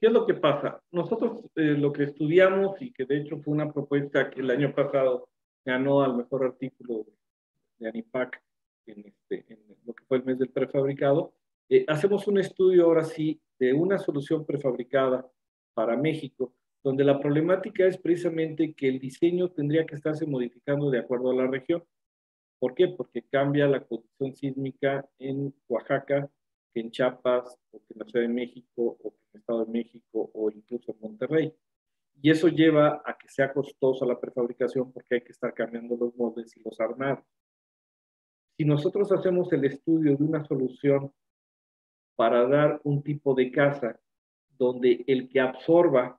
¿Qué es lo que pasa? Nosotros lo que estudiamos y que de hecho fue una propuesta que el año pasado ganó al mejor artículo de ANIPAC en lo que fue el mes del prefabricado, hacemos un estudio ahora sí de una solución prefabricada para México, donde la problemática es precisamente que el diseño tendría que estarse modificando de acuerdo a la región. ¿Por qué? Porque cambia la condición sísmica en Oaxaca, que en Chiapas, o que en la Ciudad de México, o que en el Estado de México, o incluso en Monterrey. Y eso lleva a que sea costosa la prefabricación porque hay que estar cambiando los moldes y los armados. Si nosotros hacemos el estudio de una solución para dar un tipo de casa donde el que absorba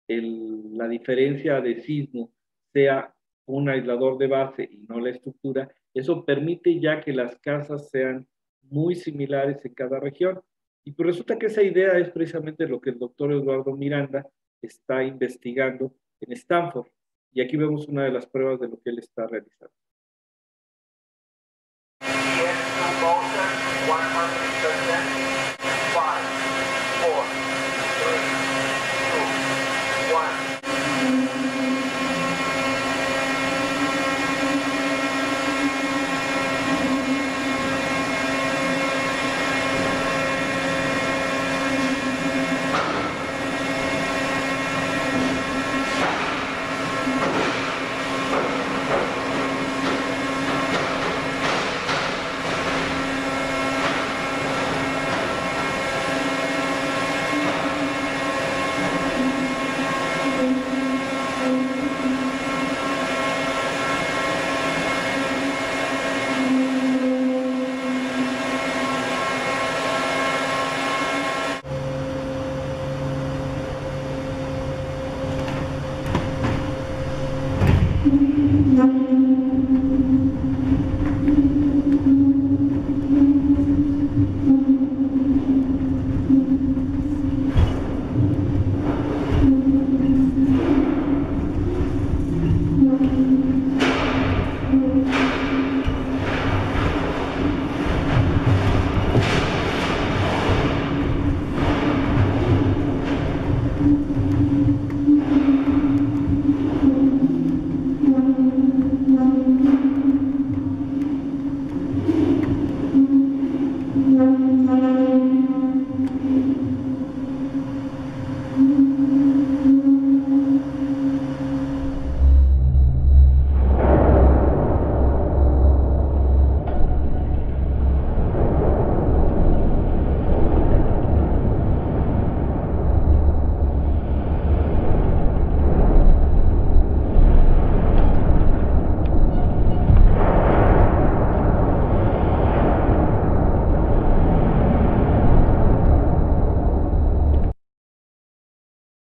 la diferencia de sismo sea un aislador de base y no la estructura, eso permite ya que las casas sean muy similares en cada región. Y pues resulta que esa idea es precisamente lo que el doctor Eduardo Miranda está investigando en Stanford. Y aquí vemos una de las pruebas de lo que él está realizando.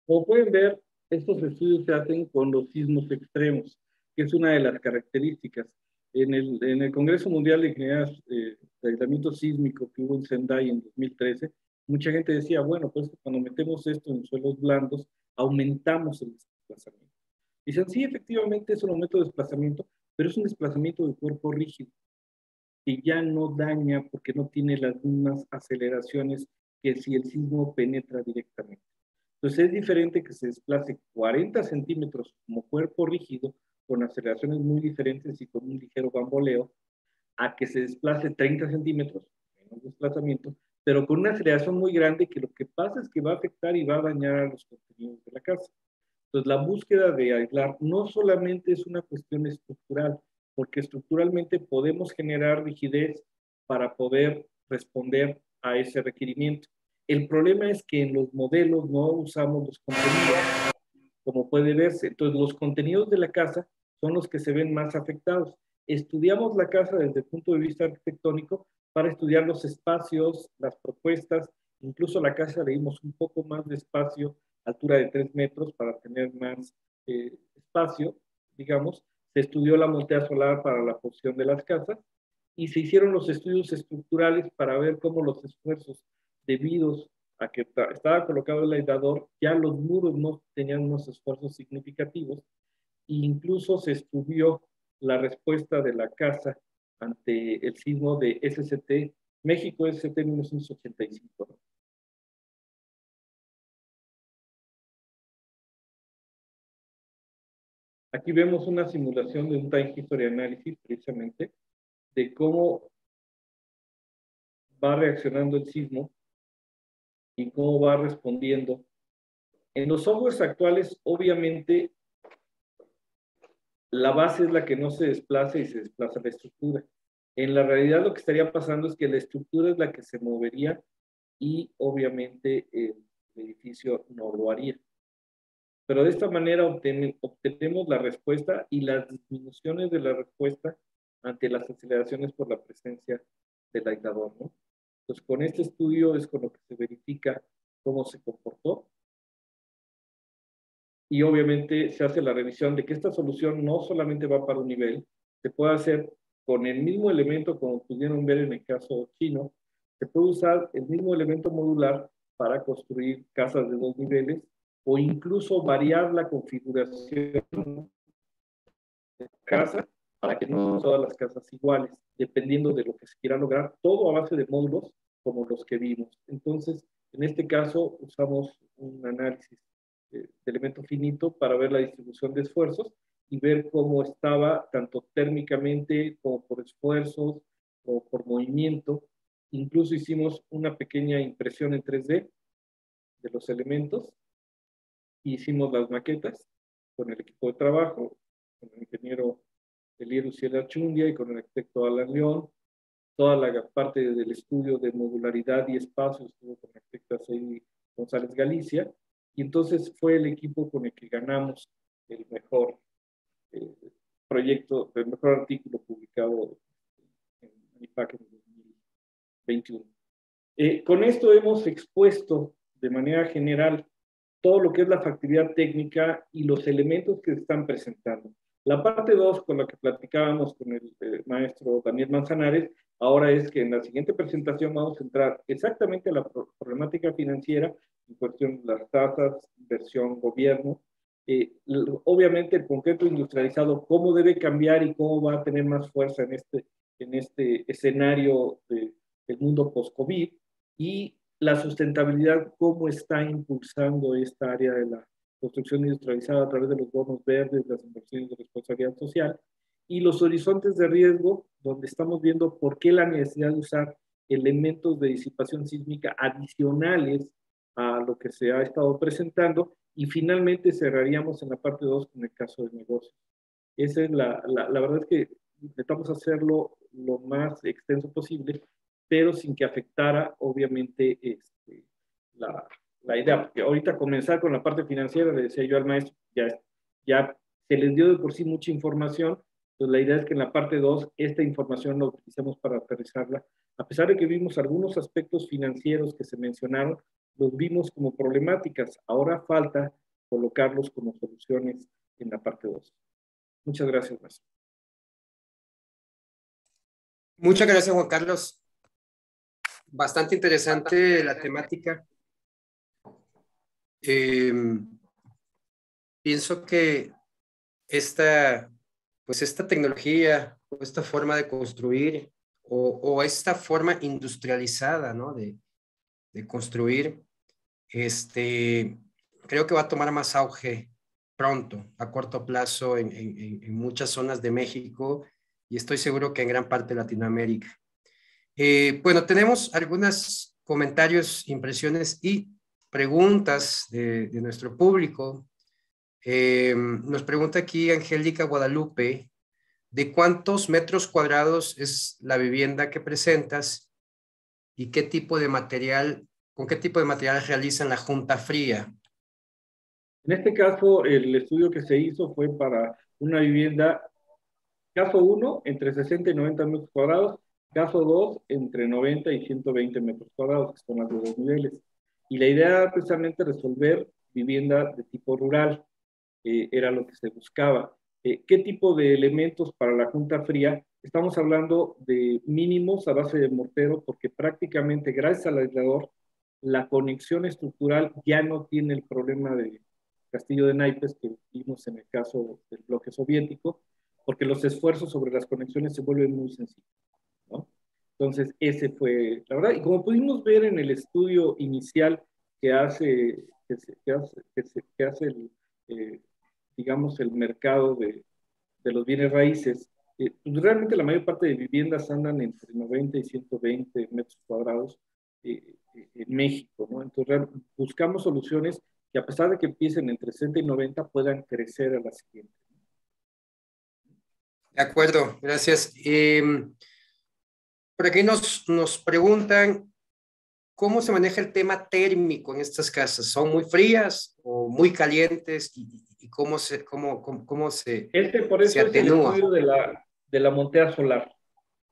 Como pueden ver, estos estudios se hacen con los sismos extremos, que es una de las características. En el Congreso Mundial de Ingeniería de Aislamiento Sísmico que hubo en Sendai en 2013, mucha gente decía, bueno, pues cuando metemos esto en suelos blandos, aumentamos el desplazamiento. Dicen, sí, efectivamente es un aumento de desplazamiento, pero es un desplazamiento de cuerpo rígido, que ya no daña porque no tiene las mismas aceleraciones que si el sismo penetra directamente. Entonces es diferente que se desplace 40 centímetros como cuerpo rígido, con aceleraciones muy diferentes y con un ligero bamboleo, a que se desplace 30 centímetros, menos desplazamiento, pero con una aceleración muy grande que lo que pasa es que va a afectar y va a dañar a los contenidos de la casa. Entonces la búsqueda de aislar no solamente es una cuestión estructural, porque estructuralmente podemos generar rigidez para poder responder a ese requerimiento. El problema es que en los modelos no usamos los contenidos, como puede verse. Entonces, los contenidos de la casa son los que se ven más afectados. Estudiamos la casa desde el punto de vista arquitectónico para estudiar los espacios, las propuestas, incluso la casa le dimos un poco más de espacio, altura de 3 metros para tener más espacio, digamos. Se estudió la montaña solar para la posición de las casas y se hicieron los estudios estructurales para ver cómo los esfuerzos debidos a que estaba colocado el aislador, ya los muros no tenían unos esfuerzos significativos e incluso se estudió la respuesta de la casa ante el sismo de SST, México SST 1985. ¿No? Aquí vemos una simulación de un time history analysis, precisamente, de cómo va reaccionando el sismo y cómo va respondiendo. En los softwares actuales, obviamente, la base es la que no se desplaza y se desplaza la estructura. En la realidad lo que estaría pasando es que la estructura es la que se movería y obviamente el edificio no lo haría. Pero de esta manera obtenemos la respuesta y las disminuciones de la respuesta ante las aceleraciones por la presencia del aislador, ¿no? Entonces, con este estudio es con lo que se verifica cómo se comportó y obviamente se hace la revisión de que esta solución no solamente va para un nivel, se puede hacer con el mismo elemento, como pudieron ver en el caso chino, se puede usar el mismo elemento modular para construir casas de 2 niveles o incluso variar la configuración de casa para que no sean todas las casas iguales, dependiendo de lo que se quiera lograr, todo a base de módulos como los que vimos. Entonces, en este caso, usamos un análisis de elemento finito para ver la distribución de esfuerzos y ver cómo estaba tanto térmicamente como por esfuerzos o por movimiento. Incluso hicimos una pequeña impresión en 3D de los elementos, hicimos las maquetas con el equipo de trabajo, con el ingeniero Elier Uciel Archundia y con el arquitecto Alan León. Toda la parte del estudio de modularidad y espacio estuvo con el arquitecto Aceidi González Galicia, y entonces fue el equipo con el que ganamos el mejor eh, proyecto, el mejor artículo publicado en IPAC en 2021. Con esto hemos expuesto de manera general todo lo que es la factibilidad técnica y los elementos que se están presentando. La parte 2, con la que platicábamos con el maestro Daniel Manzanares, ahora es que en la siguiente presentación vamos a entrar exactamente a la problemática financiera, en cuestión de las tasas, inversión, gobierno, obviamente el concreto industrializado, cómo debe cambiar y cómo va a tener más fuerza en este escenario del mundo post-COVID, y la sustentabilidad, cómo está impulsando esta área de la construcción industrializada a través de los bonos verdes, las inversiones de responsabilidad social, y los horizontes de riesgo, donde estamos viendo por qué la necesidad de usar elementos de disipación sísmica adicionales a lo que se ha estado presentando, y finalmente cerraríamos en la parte 2 con el caso de negocios. Esa es la verdad es que intentamos hacerlo lo más extenso posible, pero sin que afectara, obviamente, la, la idea. Porque ahorita comenzar con la parte financiera, le decía yo al maestro, ya se les dio de por sí mucha información, entonces la idea es que en la parte 2 esta información la utilicemos para aterrizarla. A pesar de que vimos algunos aspectos financieros que se mencionaron, los vimos como problemáticas. Ahora falta colocarlos como soluciones en la parte 2. Muchas gracias, maestro. Muchas gracias, Juan Carlos. Bastante interesante la temática. Pienso que esta tecnología, o esta forma de construir, o esta forma industrializada, ¿no? de construir, creo que va a tomar más auge pronto, a corto plazo, en muchas zonas de México, y estoy seguro que en gran parte de Latinoamérica. Bueno, tenemos algunos comentarios, impresiones y preguntas de nuestro público. Nos pregunta aquí Angélica Guadalupe, ¿de cuántos metros cuadrados es la vivienda que presentas y qué tipo de material, con qué tipo de material realizan la junta fría? En este caso, el estudio que se hizo fue para una vivienda, caso 1, entre 60 y 90 metros cuadrados, caso 2, entre 90 y 120 metros cuadrados, que son las de 2 niveles. Y la idea era precisamente resolver vivienda de tipo rural, era lo que se buscaba. ¿Qué tipo de elementos para la junta fría? Estamos hablando de mínimos a base de mortero, porque prácticamente gracias al aislador, la conexión estructural ya no tiene el problema de castillo de naipes que vimos en el caso del bloque soviético, porque los esfuerzos sobre las conexiones se vuelven muy sencillos, ¿no? Entonces, ese fue, la verdad, y como pudimos ver en el estudio inicial que hace el digamos, el mercado de los bienes raíces, pues realmente la mayor parte de viviendas andan entre 90 y 120 metros cuadrados en México, ¿no? Entonces buscamos soluciones que a pesar de que empiecen entre 60 y 90 puedan crecer a la siguiente. De acuerdo, gracias. Por aquí nos preguntan cómo se maneja el tema térmico en estas casas. ¿Son muy frías o muy calientes? ¿Y cómo Por se eso es el atenúa? estudio de la montea solar.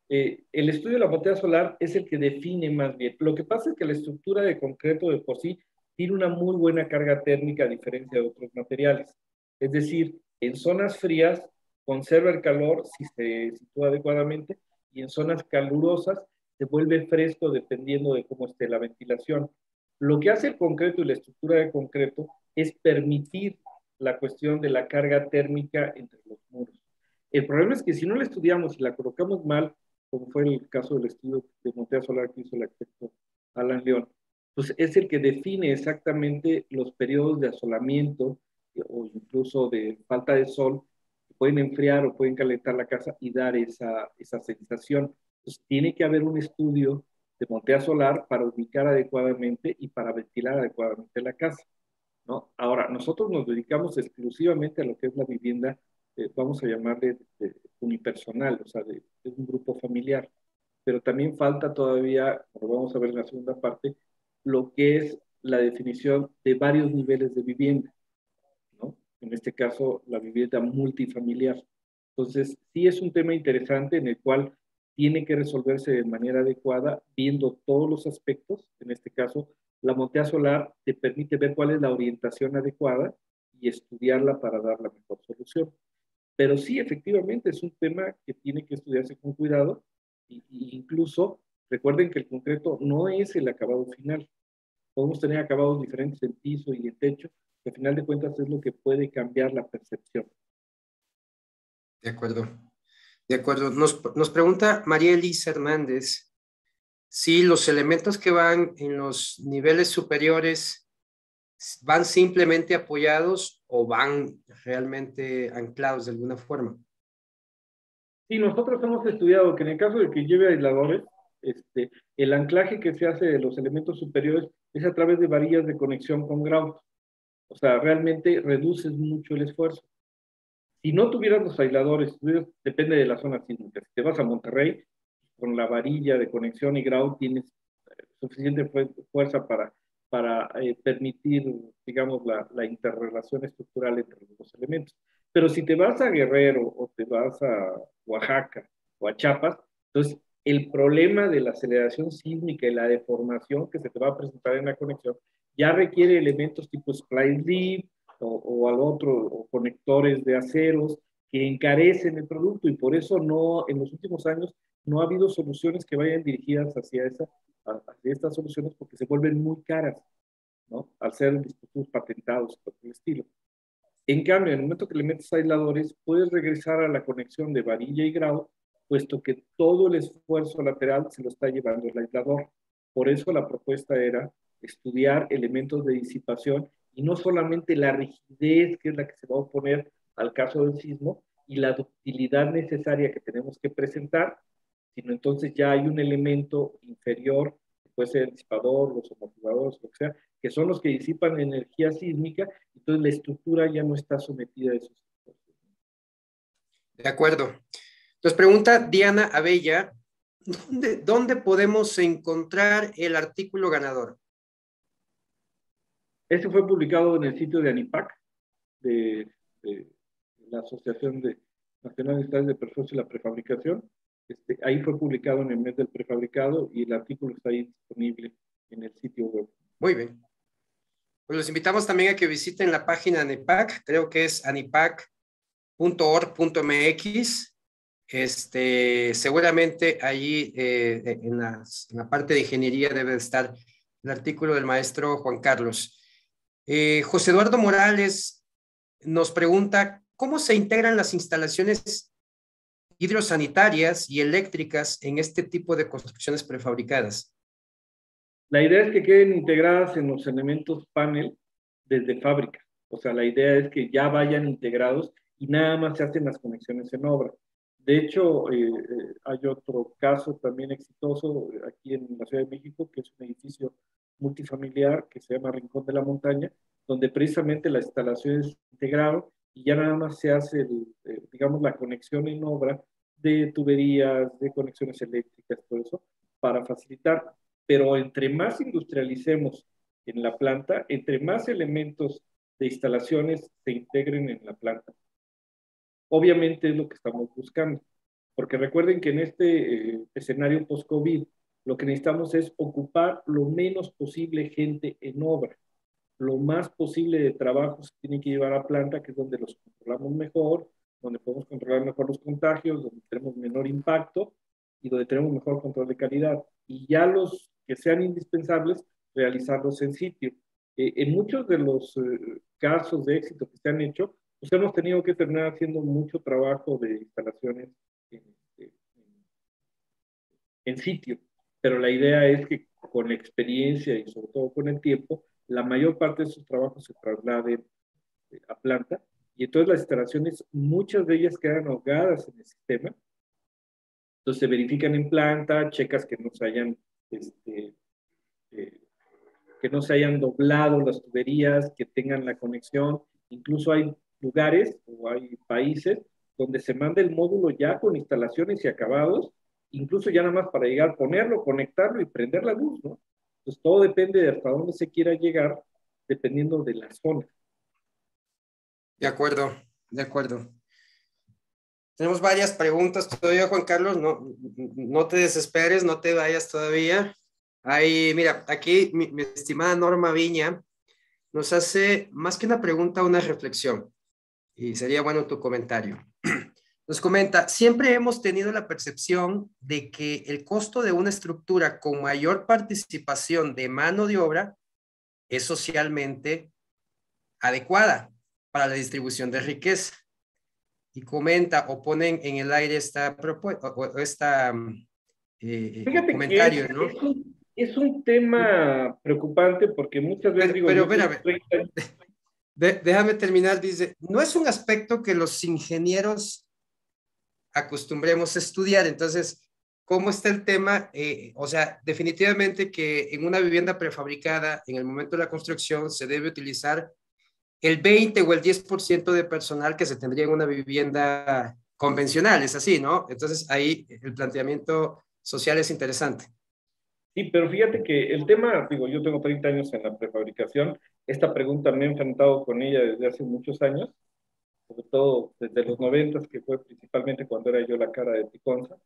El estudio de la montea solar es el que define más bien. Lo que pasa es que la estructura de concreto de por sí tiene una muy buena carga térmica a diferencia de otros materiales. Es decir, en zonas frías conserva el calor si se sitúa adecuadamente y en zonas calurosas se vuelve fresco dependiendo de cómo esté la ventilación. Lo que hace el concreto y la estructura de concreto es permitir la cuestión de la carga térmica entre los muros. El problema es que si no la estudiamos y la colocamos mal, como fue el caso del estudio de montea solar que hizo el arquitecto Alan León, pues es el que define exactamente los periodos de asolamiento o incluso de falta de sol que pueden enfriar o pueden calentar la casa y dar esa sensación. Entonces tiene que haber un estudio de montea solar para ubicar adecuadamente y para ventilar adecuadamente la casa, ¿no? Ahora, nosotros nos dedicamos exclusivamente a lo que es la vivienda, vamos a llamarle unipersonal, o sea, de un grupo familiar. Pero también falta todavía, como vamos a ver en la segunda parte, lo que es la definición de varios niveles de vivienda, ¿no? En este caso, la vivienda multifamiliar. Entonces, sí es un tema interesante en el cual tiene que resolverse de manera adecuada, viendo todos los aspectos. En este caso, la montea solar te permite ver cuál es la orientación adecuada y estudiarla para dar la mejor solución. Pero sí, efectivamente, es un tema que tiene que estudiarse con cuidado y incluso recuerden que el concreto no es el acabado final. Podemos tener acabados diferentes en piso y en techo, que al final de cuentas es lo que puede cambiar la percepción. De acuerdo. De acuerdo. Nos pregunta María Elisa Hernández si los elementos que van en los niveles superiores van simplemente apoyados o van realmente anclados de alguna forma. Sí, nosotros hemos estudiado que en el caso de que lleve aisladores, el anclaje que se hace de los elementos superiores es a través de varillas de conexión con grout. O sea, realmente reduces mucho el esfuerzo. Si no tuvieras los aisladores, depende de la zona sísmica. Si te vas a Monterrey, con la varilla de conexión y grout tienes suficiente fuerza para permitir, digamos, la interrelación estructural entre los dos elementos. Pero si te vas a Guerrero o te vas a Oaxaca o a Chiapas, entonces el problema de la aceleración sísmica y la deformación que se te va a presentar en la conexión ya requiere elementos tipo splice lead o al otro, o conectores de aceros que encarecen el producto y por eso no, en los últimos años no ha habido soluciones que vayan dirigidas hacia estas soluciones porque se vuelven muy caras, ¿no? Al ser dispositivos patentados por el estilo. En cambio, en el momento que le metes aisladores, puedes regresar a la conexión de varilla y grado, puesto que todo el esfuerzo lateral se lo está llevando el aislador. Por eso la propuesta era estudiar elementos de disipación y no solamente la rigidez que es la que se va a oponer al caso del sismo y la ductilidad necesaria que tenemos que presentar, sino entonces ya hay un elemento inferior, que puede ser el disipador, los amortiguadores, lo que sea, que son los que disipan energía sísmica, entonces la estructura ya no está sometida a esos esfuerzos. De acuerdo. Nos pregunta Diana Abella, ¿dónde podemos encontrar el artículo ganador? Este fue publicado en el sitio de ANIPAC, de la Asociación Nacional de Instancias de Perforación y la Prefabricación. Ahí fue publicado en el mes del prefabricado y el artículo está ahí disponible en el sitio web. Muy bien. Pues los invitamos también a que visiten la página de ANIPAC, creo que es anipac.org.mx. Seguramente allí en la parte de ingeniería debe estar el artículo del maestro Juan Carlos. José Eduardo Morales nos pregunta, ¿cómo se integran las instalaciones hidrosanitarias y eléctricas en este tipo de construcciones prefabricadas? La idea es que queden integradas en los elementos panel desde fábrica. O sea, la idea es que ya vayan integrados y nada más se hacen las conexiones en obra. De hecho, hay otro caso también exitoso aquí en la Ciudad de México, que es un edificio multifamiliar que se llama Rincón de la Montaña, donde precisamente las instalaciones se integraron y ya nada más se hace, digamos, la conexión en obra de tuberías, de conexiones eléctricas, todo eso, para facilitar. Pero entre más industrialicemos en la planta, entre más elementos de instalaciones se integren en la planta, obviamente es lo que estamos buscando. Porque recuerden que en este escenario post-COVID, lo que necesitamos es ocupar lo menos posible gente en obra. Lo más posible de trabajo se tiene que llevar a planta, que es donde los controlamos mejor, donde podemos controlar mejor los contagios, donde tenemos menor impacto y donde tenemos mejor control de calidad. Y ya los que sean indispensables, realizarlos en sitio. En muchos de los casos de éxito que se han hecho, pues hemos tenido que terminar haciendo mucho trabajo de instalaciones en, en, en sitio, pero la idea es que con la experiencia y sobre todo con el tiempo, la mayor parte de esos trabajos se trasladen a planta y entonces las instalaciones, muchas de ellas quedan ahogadas en el sistema, entonces se verifican en planta, checas que no se hayan, este, eh, que no se hayan doblado las tuberías, que tengan la conexión, incluso hay lugares o hay países donde se manda el módulo ya con instalaciones y acabados, incluso ya nada más para llegar, ponerlo, conectarlo y prender la luz, ¿no? Entonces todo depende de hasta dónde se quiera llegar, dependiendo de la zona. De acuerdo, de acuerdo. Tenemos varias preguntas todavía, Juan Carlos. No te desesperes, no te vayas todavía. Ahí, mira, aquí mi estimada Norma Viña nos hace más que una pregunta, una reflexión. Y sería bueno tu comentario. Nos comenta, siempre hemos tenido la percepción de que el costo de una estructura con mayor participación de mano de obra es socialmente adecuada para la distribución de riqueza. Y comenta o ponen en el aire esta propuesta o esta Fíjate que comentario, ¿no? es un tema preocupante porque muchas veces digo, Pero yo tengo espérame, 30 años. déjame terminar. Dice, no es un aspecto que los ingenieros acostumbremos a estudiar. Entonces, ¿cómo está el tema? O sea, definitivamente que en una vivienda prefabricada, en el momento de la construcción, se debe utilizar el 20 o el 10% de personal que se tendría en una vivienda convencional, es así, ¿no? Entonces, ahí el planteamiento social es interesante. Sí, pero fíjate que el tema, digo, yo tengo 30 años en la prefabricación, esta pregunta me he enfrentado con ella desde hace muchos años, sobre todo desde los 90, que fue principalmente cuando era yo la cara de Ticonza.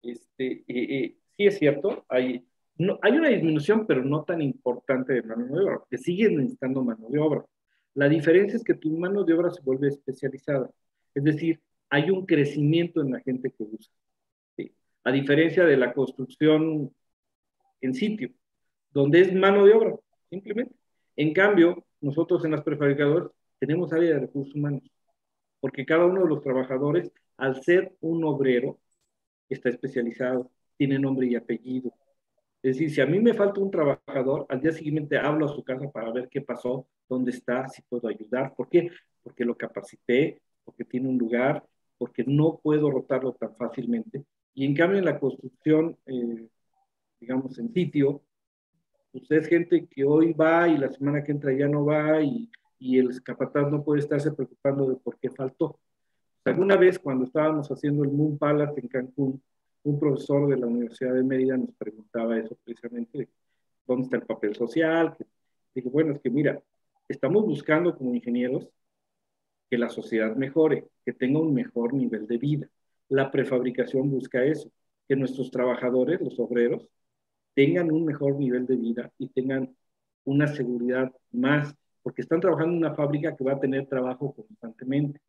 Sí es cierto, hay una disminución, pero no tan importante de mano de obra, que siguen necesitando mano de obra. La diferencia es que tu mano de obra se vuelve especializada, es decir, hay un crecimiento en la gente que usa. ¿Sí? A diferencia de la construcción en sitio, donde es mano de obra, simplemente. En cambio, nosotros en las prefabricadoras tenemos área de recursos humanos, porque cada uno de los trabajadores, al ser un obrero, está especializado, tiene nombre y apellido. Es decir, si a mí me falta un trabajador, al día siguiente hablo a su casa para ver qué pasó, dónde está, si puedo ayudar. ¿Por qué? Porque lo capacité, porque tiene un lugar, porque no puedo rotarlo tan fácilmente. Y en cambio en la construcción, digamos, en sitio, usted es gente que hoy va y la semana que entra ya no va y el capataz no puede estarse preocupando de por qué faltó. Alguna vez cuando estábamos haciendo el Moon Palace en Cancún, un profesor de la Universidad de Mérida nos preguntaba eso precisamente, ¿dónde está el papel social? Dije, bueno, es que mira, estamos buscando como ingenieros que la sociedad mejore, que tenga un mejor nivel de vida. La prefabricación busca eso, que nuestros trabajadores, los obreros, tengan un mejor nivel de vida y tengan una seguridad más, porque están trabajando en una fábrica que va a tener trabajo constantemente.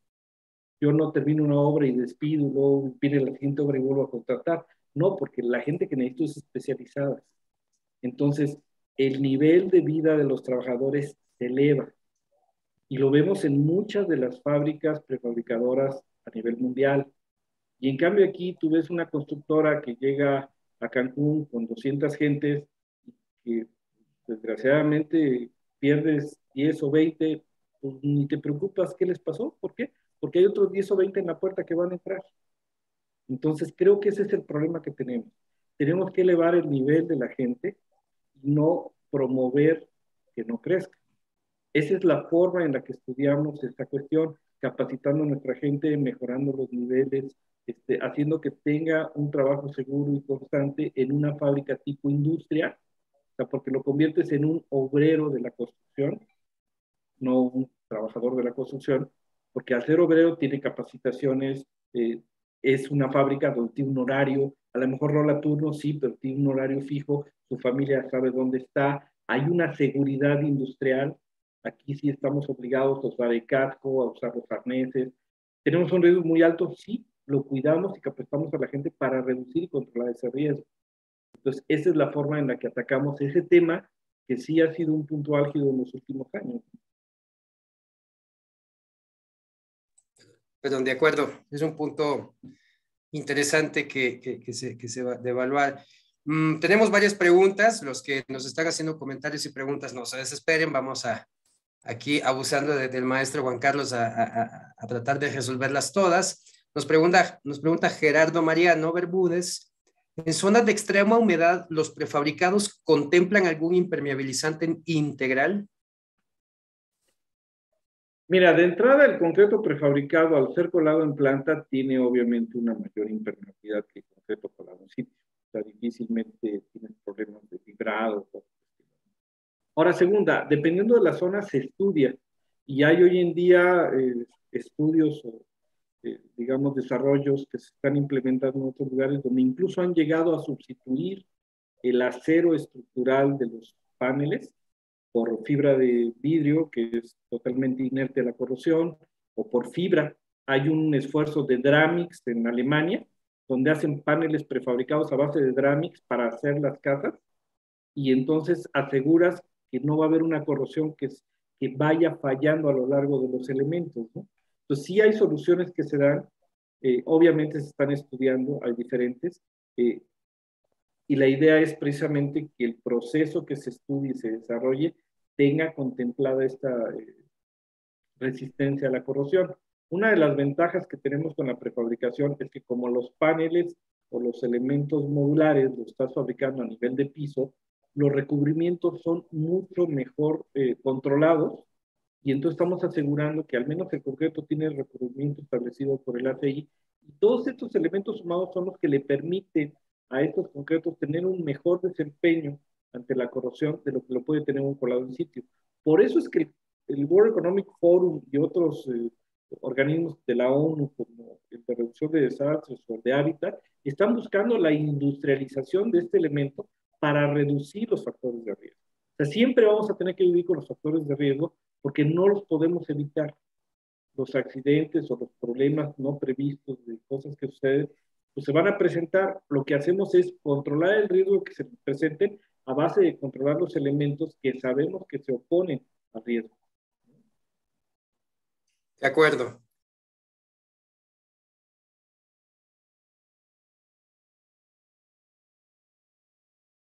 Yo no termino una obra y despido, luego viene la siguiente obra y vuelvo a contratar. No, porque la gente que necesito es especializada. Entonces, el nivel de vida de los trabajadores se eleva. Y lo vemos en muchas de las fábricas prefabricadoras a nivel mundial. Y en cambio aquí tú ves una constructora que llega a Cancún con 200 gentes y que desgraciadamente pierdes 10 o 20 pues ni te preocupas qué les pasó. ¿Por qué? Porque hay otros 10 o 20 en la puerta que van a entrar. Entonces creo que ese es el problema que tenemos. Tenemos que elevar el nivel de la gente y no promover que no crezca. Esa es la forma en la que estudiamos esta cuestión, capacitando a nuestra gente, mejorando los niveles, haciendo que tenga un trabajo seguro y constante en una fábrica tipo industria, o sea, porque lo conviertes en un obrero de la construcción, no un trabajador de la construcción, porque al ser obrero tiene capacitaciones, es una fábrica donde tiene un horario, a lo mejor rola turno, sí, pero tiene un horario fijo, su familia sabe dónde está, hay una seguridad industrial, aquí sí estamos obligados a usar el casco, a usar los arneses, tenemos un riesgo muy alto, sí, lo cuidamos y capacitamos a la gente para reducir y controlar ese riesgo. Entonces, esa es la forma en la que atacamos ese tema que sí ha sido un punto álgido en los últimos años. Perdón, de acuerdo, es un punto interesante que se va a evaluar. Tenemos varias preguntas, los que nos están haciendo comentarios y preguntas no se desesperen, vamos a aquí abusando del maestro Juan Carlos a tratar de resolverlas todas. Nos pregunta Gerardo Mariano Bermúdez, ¿en zonas de extrema humedad los prefabricados contemplan algún impermeabilizante integral? Mira, de entrada el concreto prefabricado al ser colado en planta tiene obviamente una mayor impermeabilidad que el concreto colado en sitio. O sea, difícilmente tienes problemas de fibrado. Ahora, segunda, dependiendo de la zona se estudia y hay hoy en día estudios o, digamos, desarrollos que se están implementando en otros lugares donde incluso han llegado a sustituir el acero estructural de los paneles por fibra de vidrio, que es totalmente inerte a la corrosión, o por fibra. Hay un esfuerzo de Dramix en Alemania, donde hacen paneles prefabricados a base de Dramix para hacer las casas, y entonces aseguras que no va a haber una corrosión que vaya fallando a lo largo de los elementos, ¿no? Entonces sí hay soluciones que se dan, obviamente se están estudiando, hay diferentes, y la idea es precisamente que el proceso que se estudie y se desarrolle tenga contemplada esta resistencia a la corrosión. Una de las ventajas que tenemos con la prefabricación es que como los paneles o los elementos modulares los estás fabricando a nivel de piso, los recubrimientos son mucho mejor controlados y entonces estamos asegurando que al menos el concreto tiene el recubrimiento establecido por el ACI y todos estos elementos sumados son los que le permiten a estos concretos tener un mejor desempeño ante la corrosión de lo que lo puede tener un colado en sitio. Por eso es que el World Economic Forum y otros organismos de la ONU, como el de reducción de desastres o el de hábitat, están buscando la industrialización de este elemento para reducir los factores de riesgo. O sea, siempre vamos a tener que vivir con los factores de riesgo porque no los podemos evitar. Los accidentes o los problemas no previstos de cosas que suceden, pues se van a presentar. Lo que hacemos es controlar el riesgo que se presenten a base de controlar los elementos que sabemos que se oponen al riesgo. De acuerdo.